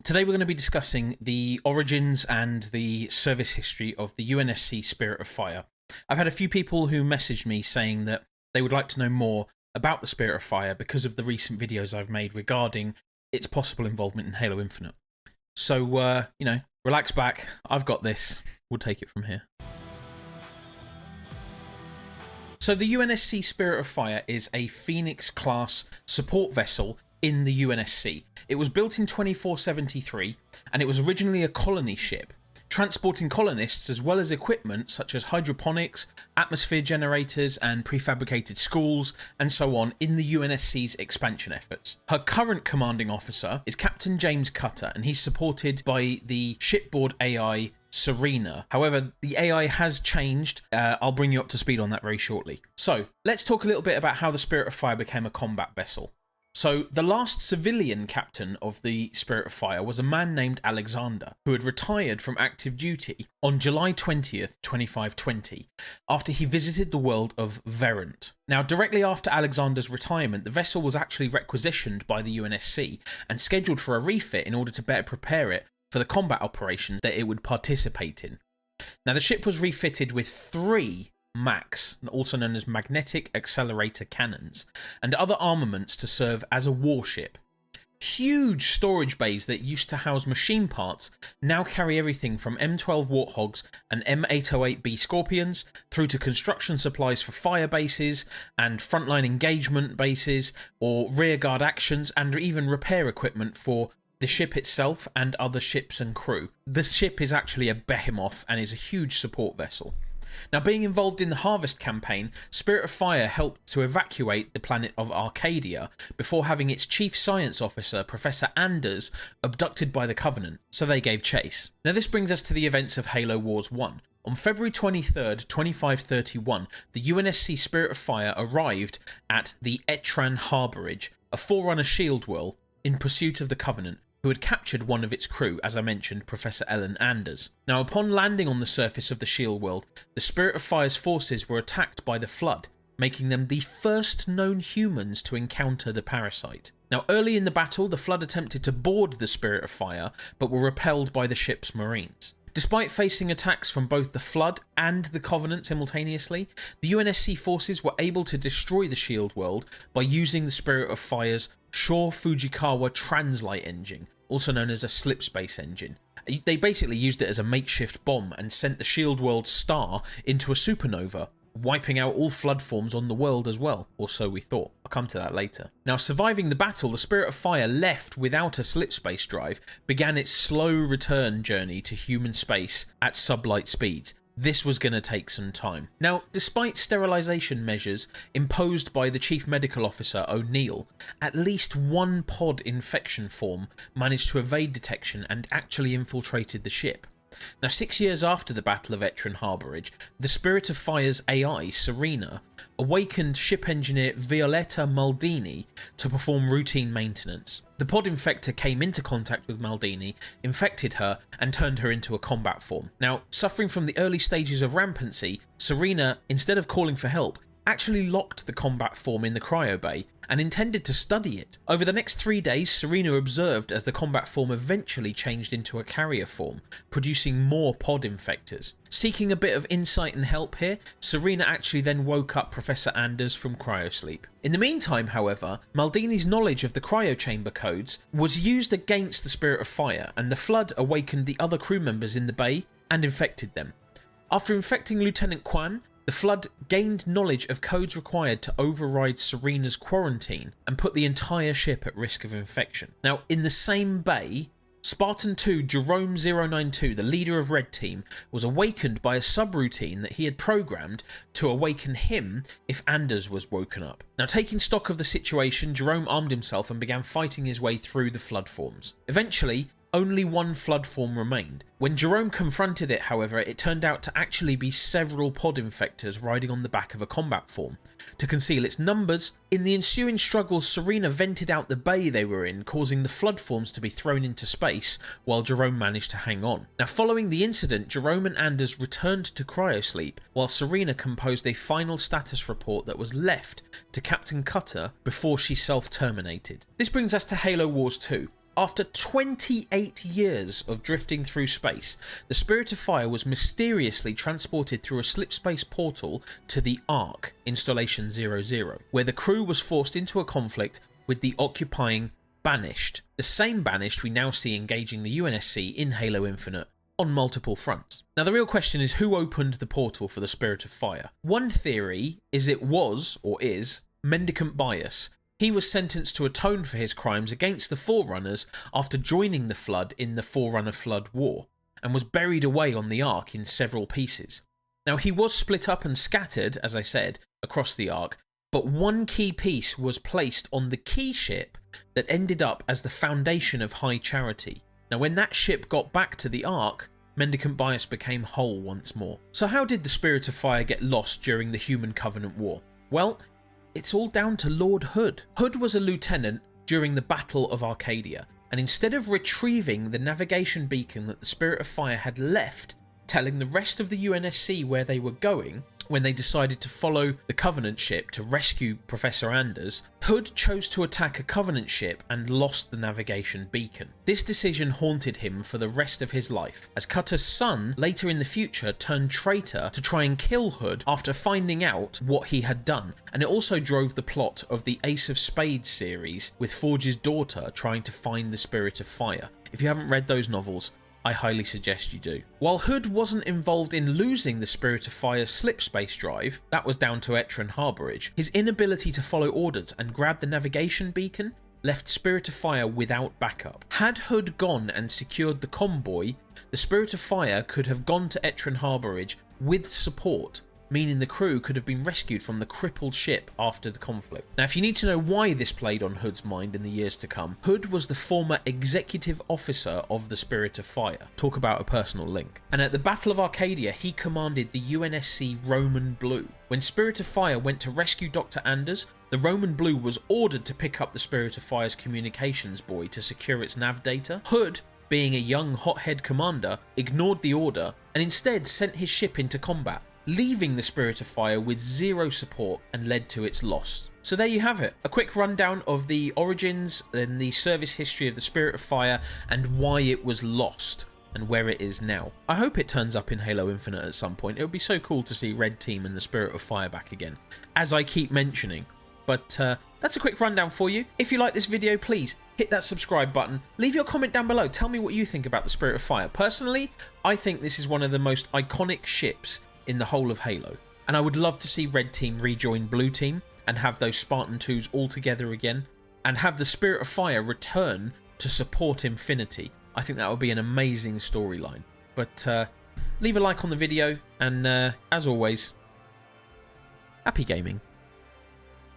Today we're going to be discussing the origins and the service history of the UNSC Spirit of Fire. I've had a few people who messaged me saying that they would like to know more about the Spirit of Fire because of the recent videos I've made regarding its possible involvement in Halo Infinite. So, relax back. I've got this. We'll take it from here. So the UNSC Spirit of Fire is a Phalanx-class support vessel in the UNSC. It was built in 2473 and it was originally a colony ship, transporting colonists as well as equipment such as hydroponics, atmosphere generators and prefabricated schools and so on in the UNSC's expansion efforts. Her current commanding officer is Captain James Cutter and he's supported by the shipboard AI Serena. However, the AI has changed. I'll bring you up to speed on that very shortly. So let's talk a little bit about how the Spirit of Fire became a combat vessel. So the last civilian captain of the Spirit of Fire was a man named Alexander, who had retired from active duty on July 20th, 2520, after he visited the world of Verant. Now, directly after Alexander's retirement, the vessel was actually requisitioned by the UNSC and scheduled for a refit in order to better prepare it for the combat operations that it would participate in. Now, the ship was refitted with 3 MACs, also known as magnetic accelerator cannons, and other armaments to serve as a warship. Huge storage bays that used to house machine parts now carry everything from M12 Warthogs and M808B Scorpions through to construction supplies for fire bases and frontline engagement bases or rearguard actions, and even repair equipment for the ship itself and other ships and crew. The ship is actually a behemoth and is a huge support vessel. Now, being involved in the Harvest campaign, Spirit of Fire helped to evacuate the planet of Arcadia before having its chief science officer, Professor Anders, abducted by the Covenant, so they gave chase. Now, this brings us to the events of Halo Wars 1. On February 23rd, 2531, the UNSC Spirit of Fire arrived at the Etran Harborage, a Forerunner shield world, in pursuit of the Covenant, who had captured one of its crew, as I mentioned, Professor Ellen Anders. Now, upon landing on the surface of the shield world, the Spirit of Fire's forces were attacked by the Flood, making them the first known humans to encounter the parasite. Now, early in the battle, the Flood attempted to board the Spirit of Fire, but were repelled by the ship's marines. Despite facing attacks from both the Flood and the Covenant simultaneously, the UNSC forces were able to destroy the shield world by using the Spirit of Fire's Shore Fujikawa Translight engine, also known as a slipspace engine. They basically used it as a makeshift bomb and sent the shield world's star into a supernova, wiping out all flood forms on the world as well, or so we thought. I'll come to that later. Now, surviving the battle, the Spirit of Fire, left without a slipspace drive, began its slow return journey to human space at sublight speeds. This was going to take some time. Now, despite sterilisation measures imposed by the Chief Medical Officer O'Neill, at least one pod infection form managed to evade detection and actually infiltrated the ship. Now, 6 years after the Battle of Etran Harborage, the Spirit of Fire's AI, Serena, awakened ship engineer Violetta Maldini to perform routine maintenance. The pod infector came into contact with Maldini, infected her, and turned her into a combat form. Now, suffering from the early stages of rampancy, Serena, instead of calling for help, actually locked the combat form in the cryo bay and intended to study it. Over the next 3 days, Serena observed as the combat form eventually changed into a carrier form, producing more pod infectors. Seeking a bit of insight and help here, Serena actually then woke up Professor Anders from cryosleep. In the meantime, however, Maldini's knowledge of the cryochamber codes was used against the Spirit of Fire, and the Flood awakened the other crew members in the bay and infected them. After infecting Lieutenant Quan, the Flood gained knowledge of codes required to override Serena's quarantine and put the entire ship at risk of infection. Now, in the same bay, Spartan 2 Jerome 092, the leader of Red Team, was awakened by a subroutine that he had programmed to awaken him if Anders was woken up. Now, taking stock of the situation, Jerome armed himself and began fighting his way through the Flood forms. Eventually, only one Flood form remained. When Jerome confronted it, however, it turned out to actually be several pod infectors riding on the back of a combat form. To conceal its numbers, in the ensuing struggle, Serena vented out the bay they were in, causing the Flood forms to be thrown into space, while Jerome managed to hang on. Now, following the incident, Jerome and Anders returned to cryosleep, while Serena composed a final status report that was left to Captain Cutter before she self-terminated. This brings us to Halo Wars 2. After 28 years of drifting through space, the Spirit of Fire was mysteriously transported through a slipspace portal to the Ark, Installation 00, where the crew was forced into a conflict with the occupying Banished, the same Banished we now see engaging the UNSC in Halo Infinite on multiple fronts. Now the real question is, who opened the portal for the Spirit of Fire? One theory is it was, or is, Mendicant Bias. He was sentenced to atone for his crimes against the Forerunners after joining the Flood in the Forerunner Flood War, and was buried away on the Ark in several pieces. Now he was split up and scattered, as I said, across the Ark, but one key piece was placed on the key ship that ended up as the foundation of High Charity. Now when that ship got back to the Ark, Mendicant Bias became whole once more. So how did the Spirit of Fire get lost during the Human Covenant War? Well, it's all down to Lord Hood. Hood was a lieutenant during the Battle of Arcadia, and instead of retrieving the navigation beacon that the Spirit of Fire had left, telling the rest of the UNSC where they were going, when they decided to follow the Covenant ship to rescue Professor Anders, Hood chose to attack a Covenant ship and lost the navigation beacon. This decision haunted him for the rest of his life, as Cutter's son later in the future turned traitor to try and kill Hood after finding out what he had done, and it also drove the plot of the Ace of Spades series with Forge's daughter trying to find the Spirit of Fire. If you haven't read those novels, I highly suggest you do. While Hood wasn't involved in losing the Spirit of Fire's slipspace drive, that was down to Etran Harborage, his inability to follow orders and grab the navigation beacon left Spirit of Fire without backup. Had Hood gone and secured the convoy, the Spirit of Fire could have gone to Etran Harborage with support, meaning the crew could have been rescued from the crippled ship after the conflict. Now if you need to know why this played on Hood's mind in the years to come, Hood was the former executive officer of the Spirit of Fire. Talk about a personal link. And at the Battle of Arcadia he commanded the UNSC Roman Blue. When Spirit of Fire went to rescue Dr. Anders, the Roman Blue was ordered to pick up the Spirit of Fire's communications buoy to secure its nav data. Hood, being a young hothead commander, ignored the order and instead sent his ship into combat, leaving the Spirit of Fire with zero support and led to its loss. So there you have it, a quick rundown of the origins and the service history of the Spirit of Fire and why it was lost and where it is now. I hope it turns up in Halo Infinite at some point. It would be so cool to see Red Team and the Spirit of Fire back again, as I keep mentioning. But that's a quick rundown for you. If you like this video, please hit that subscribe button. Leave your comment down below. Tell me what you think about the Spirit of Fire. Personally, I think this is one of the most iconic ships in the whole of Halo, and I would love to see Red Team rejoin Blue Team and have those Spartan 2s all together again, and have the Spirit of Fire return to support Infinity. I think that would be an amazing storyline. But leave a like on the video, and as always, happy gaming.